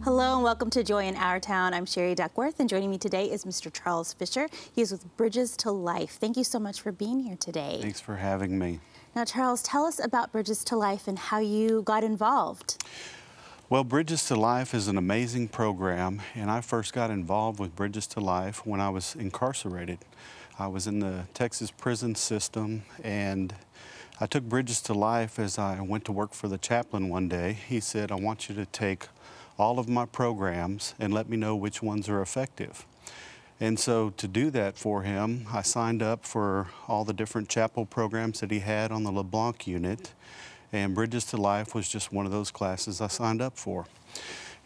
Hello and welcome to Joy in Our Town. I'm Sherry Duckworth, and joining me today is Mr. Charles Fisher. He is with Bridges to Life. Thank you so much for being here today. Thanks for having me. Now, Charles, tell us about Bridges to Life and how you got involved. Well, Bridges to Life is an amazing program, and I first got involved with Bridges to Life when I was incarcerated. I was in the Texas prison system, and I took Bridges to Life as I went to work for the chaplain one day. He said, I want you to take all of my programs and let me know which ones are effective. And so to do that for him, I signed up for all the different chapel programs that he had on the LeBlanc unit, and Bridges to Life was just one of those classes I signed up for.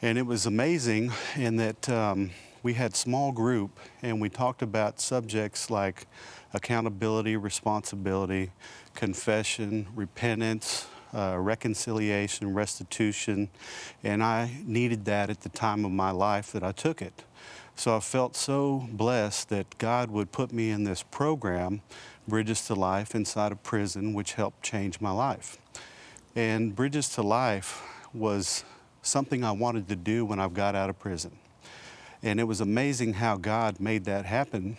And it was amazing in that we had small group, and we talked about subjects like accountability, responsibility, confession, repentance, reconciliation, restitution, and I needed that at the time of my life that I took it. So I felt so blessed that God would put me in this program, Bridges to Life, inside a prison, which helped change my life. And Bridges to Life was something I wanted to do when I got out of prison. And it was amazing how God made that happen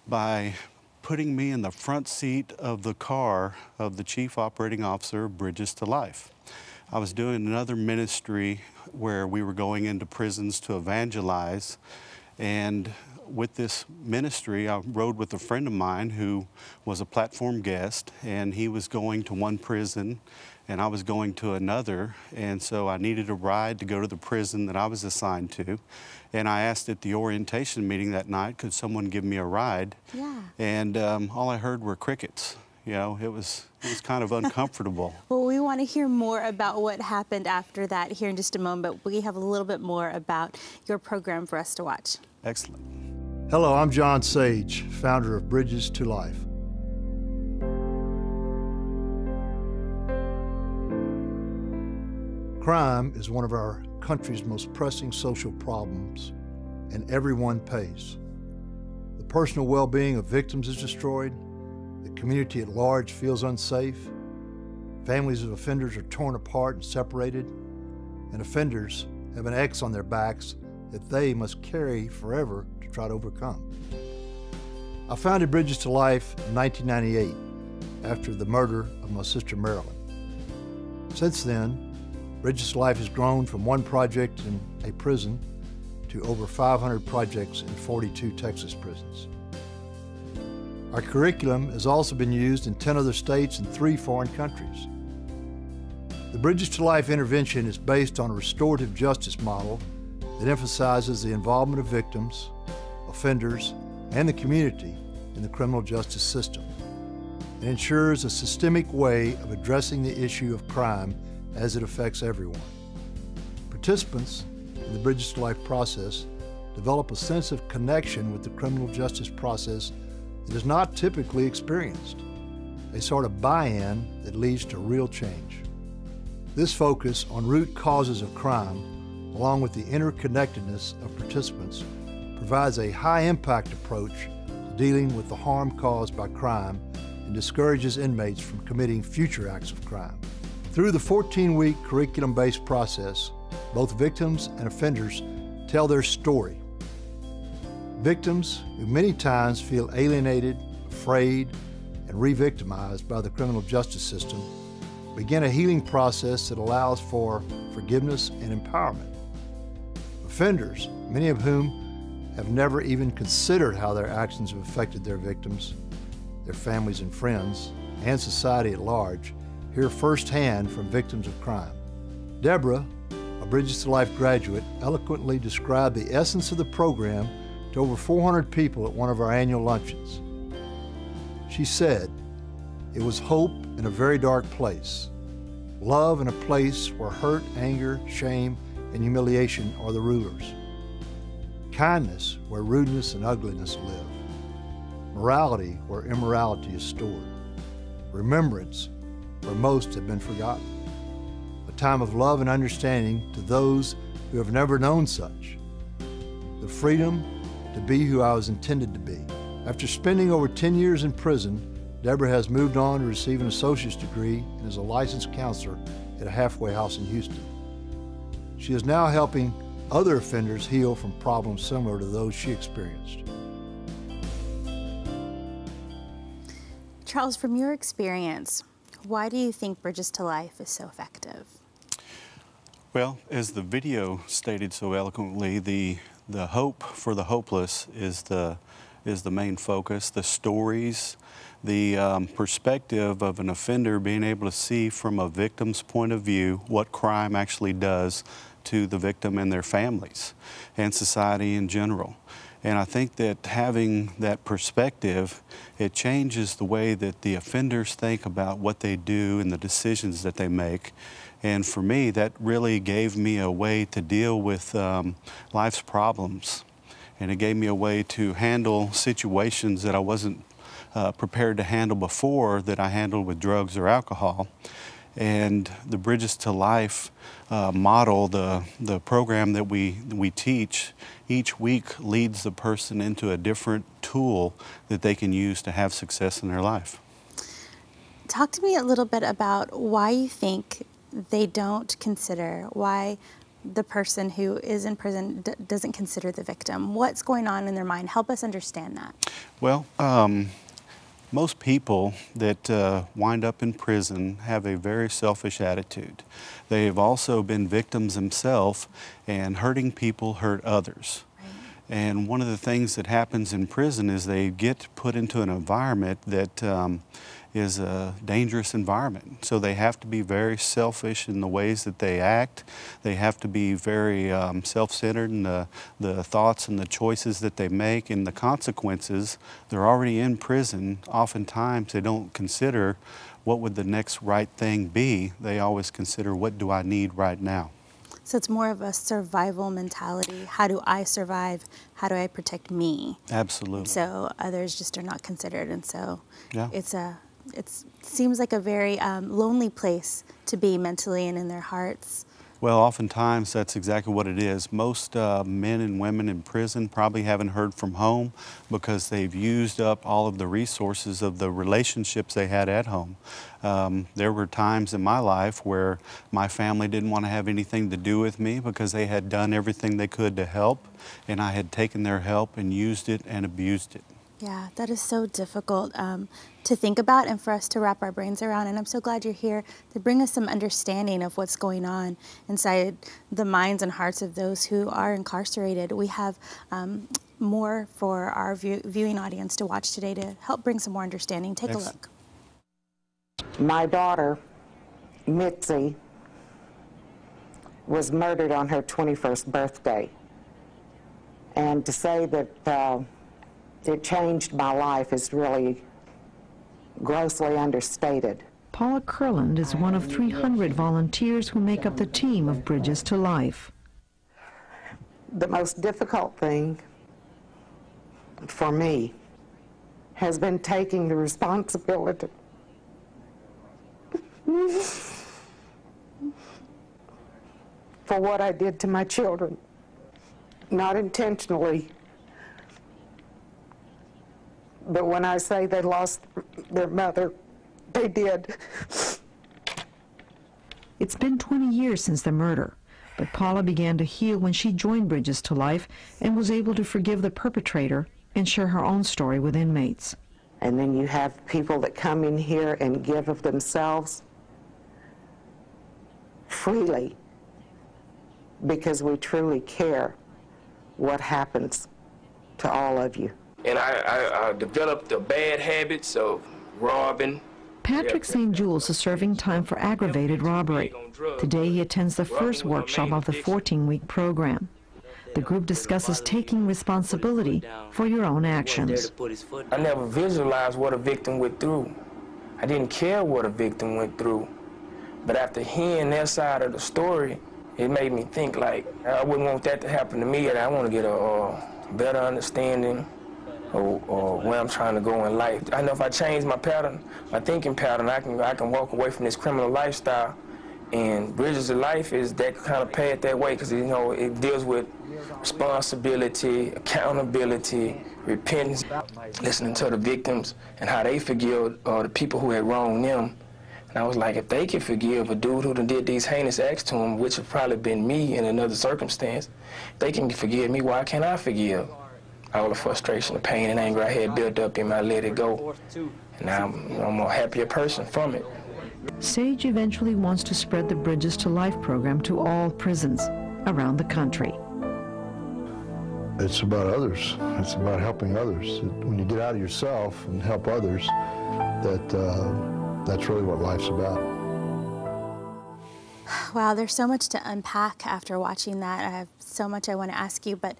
by putting me in the front seat of the car of the chief operating officer of Bridges to Life. I was doing another ministry where we were going into prisons to evangelize, and with this ministry, I rode with a friend of mine who was a platform guest, and he was going to one prison and I was going to another, and so I needed a ride to go to the prison that I was assigned to. And I asked at the orientation meeting that night, could someone give me a ride? Yeah. And all I heard were crickets. You know, it was kind of uncomfortable. Well, we want to hear more about what happened after that here in just a moment, but we have a little bit more about your program for us to watch. Excellent. Hello, I'm John Sage, founder of Bridges to Life. Crime is one of our country's most pressing social problems, and everyone pays. The personal well-being of victims is destroyed, the community at large feels unsafe, families of offenders are torn apart and separated, and offenders have an X on their backs that they must carry forever to try to overcome. I founded Bridges to Life in 1998 after the murder of my sister Marilyn. Since then, Bridges to Life has grown from one project in a prison to over 500 projects in 42 Texas prisons. Our curriculum has also been used in 10 other states and 3 foreign countries. The Bridges to Life intervention is based on a restorative justice model that emphasizes the involvement of victims, offenders, and the community in the criminal justice system. It ensures a systemic way of addressing the issue of crime as it affects everyone. Participants in the Bridges to Life process develop a sense of connection with the criminal justice process that is not typically experienced, a sort of buy-in that leads to real change. This focus on root causes of crime, along with the interconnectedness of participants, provides a high-impact approach to dealing with the harm caused by crime and discourages inmates from committing future acts of crime. Through the 14-week curriculum-based process, both victims and offenders tell their story. Victims who many times feel alienated, afraid, and re-victimized by the criminal justice system begin a healing process that allows for forgiveness and empowerment. Offenders, many of whom have never even considered how their actions have affected their victims, their families and friends, and society at large, hear firsthand from victims of crime. Deborah, a Bridges to Life graduate, eloquently described the essence of the program to over 400 people at one of our annual luncheons. She said, "It was hope in a very dark place, love in a place where hurt, anger, shame, and humiliation are the rulers, kindness where rudeness and ugliness live, morality where immorality is stored, remembrance where most have been forgotten, a time of love and understanding to those who have never known such, the freedom to be who I was intended to be." After spending over 10 years in prison, Deborah has moved on to receive an associate's degree and is a licensed counselor at a halfway house in Houston. She is now helping other offenders heal from problems similar to those she experienced. Charles, from your experience, why do you think Bridges to Life is so effective? Well, as the video stated so eloquently, the hope for the hopeless is the main focus. The stories, the perspective of an offender being able to see from a victim's point of view what crime actually does to the victim and their families and society in general. And I think that having that perspective, it changes the way that the offenders think about what they do and the decisions that they make. And for me, that really gave me a way to deal with life's problems. And it gave me a way to handle situations that I wasn't prepared to handle before, that I handled with drugs or alcohol. And the Bridges to Life model, the program that we teach, each week leads the person into a different tool that they can use to have success in their life. Talk to me a little bit about why you think they don't consider, why the person who is in prison doesn't consider the victim. What's going on in their mind? Help us understand that. Well, most people that wind up in prison have a very selfish attitude. They have also been victims themselves, and hurting people hurt others. Right. And one of the things that happens in prison is they get put into an environment that is a dangerous environment. So they have to be very selfish in the ways that they act. They have to be very self-centered in the thoughts and the choices that they make and the consequences. They're already in prison. Oftentimes they don't consider what would the next right thing be. They always consider, what do I need right now? So it's more of a survival mentality. How do I survive? How do I protect me? Absolutely. So others just are not considered, and so yeah. It seems like a very lonely place to be mentally and in their hearts. Well, oftentimes that's exactly what it is. Most men and women in prison probably haven't heard from home because they've used up all of the resources of the relationships they had at home. There were times in my life where my family didn't want to have anything to do with me because they had done everything they could to help, and I had taken their help and used it and abused it. Yeah, that is so difficult to think about and for us to wrap our brains around. And I'm so glad you're here to bring us some understanding of what's going on inside the minds and hearts of those who are incarcerated. We have more for our viewing audience to watch today to help bring some more understanding. Take a look. My daughter, Mitzi, was murdered on her 21st birthday. And to say that it changed my life is really grossly understated. Paula Kurland is one of 300 volunteers who make up the team of Bridges to Life. The most difficult thing for me has been taking the responsibility for what I did to my children, not intentionally. But when I say they lost their mother, they did. It's been 20 years since the murder, but Paula began to heal when she joined Bridges to Life and was able to forgive the perpetrator and share her own story with inmates. And then you have people that come in here and give of themselves freely because we truly care what happens to all of you. And I developed the bad habits of robbing. Patrick St. Jules is serving time for aggravated robbery. Today he attends the first workshop of the 14-week program. The group discusses taking responsibility for your own actions. I never visualized what a victim went through. I didn't care what a victim went through. But after hearing their side of the story, it made me think, like, I wouldn't want that to happen to me, and I want to get a better understanding or where I'm trying to go in life. I know if I change my pattern, my thinking pattern, I can walk away from this criminal lifestyle. And Bridges to Life is that kind of path that way, because it deals with responsibility, accountability, repentance, listening to the victims and how they forgive the people who had wronged them. And And I was like, if they can forgive a dude who done did these heinous acts to him, which have probably been me in another circumstance, if they can forgive me, why can't I forgive? All the frustration, the pain, and anger I had built up in me, I let it go. And now I'm a happier person from it. Sage eventually wants to spread the Bridges to Life program to all prisons around the country. It's about others. It's about helping others. When you get out of yourself and help others, that's really what life's about. Wow, there's so much to unpack after watching that. I have so much I want to ask you, but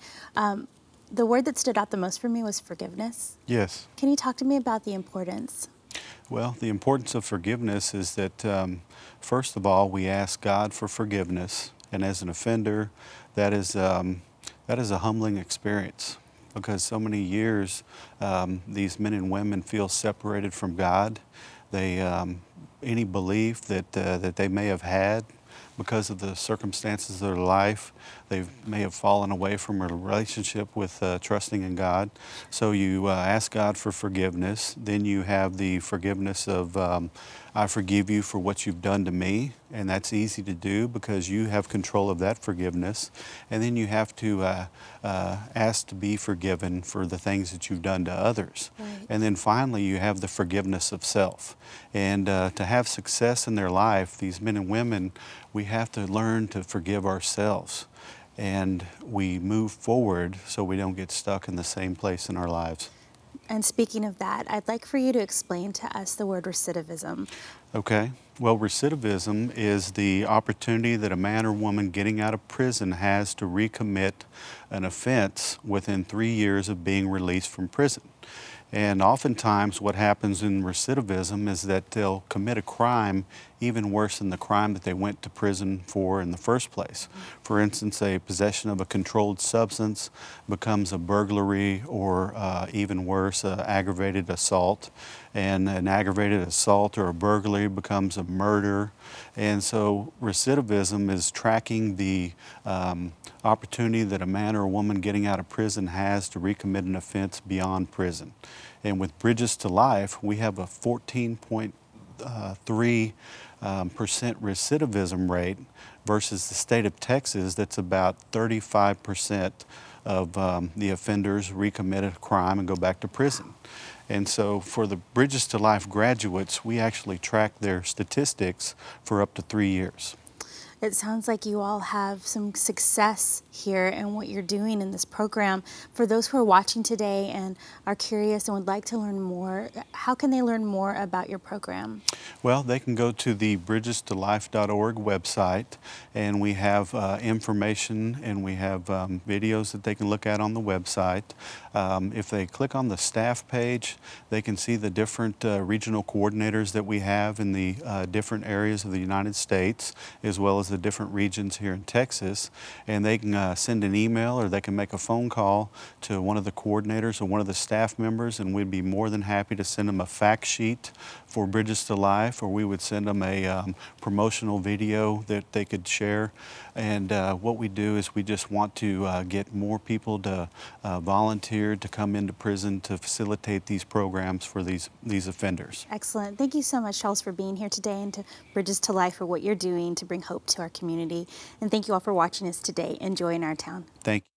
the word that stood out the most for me was forgiveness. Yes. Can you talk to me about the importance? Well, the importance of forgiveness is that, first of all, we ask God for forgiveness, and as an offender, that is a humbling experience, because so many years these men and women feel separated from God. They any belief that they may have had because of the circumstances of their life, they may have fallen away from a relationship with trusting in God. So you ask God for forgiveness. Then you have the forgiveness of, I forgive you for what you've done to me. And that's easy to do because you have control of that forgiveness. And then you have to ask to be forgiven for the things that you've done to others. Right. And then finally, you have the forgiveness of self. And to have success in their life, these men and women, we have to learn to forgive ourselves. And we move forward so we don't get stuck in the same place in our lives. And speaking of that, I'd like for you to explain to us the word recidivism. Okay. Well, recidivism is the opportunity that a man or woman getting out of prison has to recommit an offense within 3 years of being released from prison. And oftentimes what happens in recidivism is that they'll commit a crime even worse than the crime that they went to prison for in the first place. For instance, a possession of a controlled substance becomes a burglary, or even worse, aggravated assault. And an aggravated assault or a burglary becomes a murder. And so recidivism is tracking the opportunity that a man or a woman getting out of prison has to recommit an offense beyond prison. And with Bridges to Life, we have a 14.3% recidivism rate versus the state of Texas that's about 35% of the offenders recommit a crime and go back to prison. And so for the Bridges to Life graduates, we actually track their statistics for up to 3 years. It sounds like you all have some success here in what you're doing in this program. For those who are watching today and are curious and would like to learn more, how can they learn more about your program? Well, they can go to the bridgestolife.org website, and we have information, and we have videos that they can look at on the website. If they click on the staff page, they can see the different regional coordinators that we have in the different areas of the United States, as well as the different regions here in Texas, and they can send an email or they can make a phone call to one of the coordinators or one of the staff members, and we'd be more than happy to send them a fact sheet for Bridges to Life, or we would send them a promotional video that they could share. And what we do is we just want to get more people to volunteer to come into prison to facilitate these programs for these offenders. Excellent. Thank you so much, Charles, for being here today, and to Bridges to Life for what you're doing to bring hope to our community. And thank you all for watching us today. Enjoy in our town. Thank you.